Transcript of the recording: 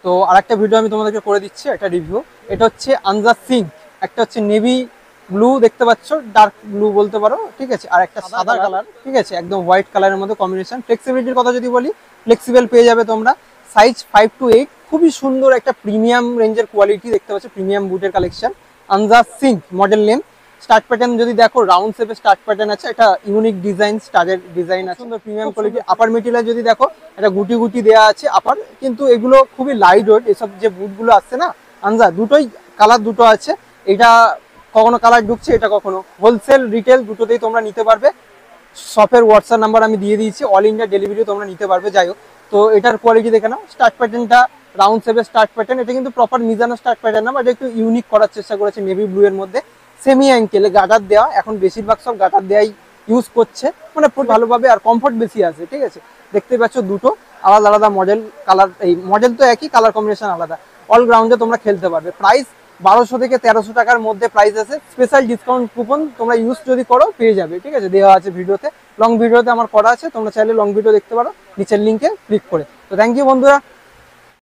তো আরেকটা ভিডিও আমি তোমাদেরকে করে দিচ্ছি, একটা রিভিউ। এটা হচ্ছে আনজার সিঙ্ক, একটা হচ্ছে নেভি ব্লু দেখতে পাচ্ছ, ডার্ক ব্লু বলতে পারো, ঠিক আছে, আর একটা সাদা কালার, ঠিক আছে, একদম হোয়াইট কালারের মধ্যে কম্বিনেশন। ফ্লেক্সিবিলিটির কথা যদি বলি, ফ্লেক্সিবল পেয়ে যাবে তোমরা, সাইজ 5 to 8, খুবই সুন্দর একটা প্রিমিয়াম রেঞ্জের কোয়ালিটি দেখতে পাচ্ছ, প্রিমিয়াম বুটের কালেকশন। আনজার সিঙ্ক মডেল নেম। স্টার্ট প্যাটার্ন যদি দেখো, রাউন্ড শেপের স্টার্ট প্যাটার্ন আছে, এটা ইউনিক ডিজাইন, স্টারের ডিজাইন আছে, সুন্দর প্রিমিয়াম কোয়ালিটি। আপার মেটেরিয়াল যদি দেখো, এটা গুটি গুটি দেওয়া আছে আপার, কিন্তু এগুলো খুবই লাইট ওয়েট। এসব যে বুটগুলো আসছে না আনজা, দুটোই কালার দুটো আছে, এটা কখনো কালার ঢুকছে, এটা কখনো হোলসেল রিটেল দুটোতেই তোমরা নিতে পারবে। শপের হোয়াটসঅ্যাপ নাম্বার আমি দিয়ে দিয়েছি, অল ইন্ডিয়া ডেলিভারি তোমরা নিতে পারবে। যাই হোক, তো এটার কোয়ালিটি দেখে নাও। স্টার্ট প্যাটার্নটা রাউন্ড শেপের স্টার্ট প্যাটার্ন, এটা কিন্তু প্রপার মিজানো স্টার্ট প্যাটার্ন না, এটা একটু ইউনিক করার চেষ্টা করেছে নেভি ব্লু এর মধ্যে। সেমি অ্যাঙ্কেলে গাটার দেওয়া, এখন বেশিরভাগ সব গাটার দেওয়াই ইউজ করছে, মানে ভালোভাবে আর কমফোর্ট বেশি আছে, ঠিক আছে। দেখতে পাচ্ছ দুটো আলাদা আলাদা মডেল, কালার, এই মডেল তো একই, কালার কম্বিনেশন আলাদা। অল গ্রাউন্ডে তোমরা খেলতে পারবে। প্রাইস 1200 থেকে 1300 টাকার মধ্যে প্রাইস আছে। স্পেশাল ডিসকাউন্ট কুপন তোমরা ইউজ যদি করো পেয়ে যাবে, ঠিক আছে, দেওয়া আছে ভিডিওতে, লং ভিডিওতে আমার করা আছে, তোমরা চাইলে লং ভিডিও দেখতে পারো নিচের লিঙ্কে ক্লিক করে। তো থ্যাংক ইউ বন্ধুরা।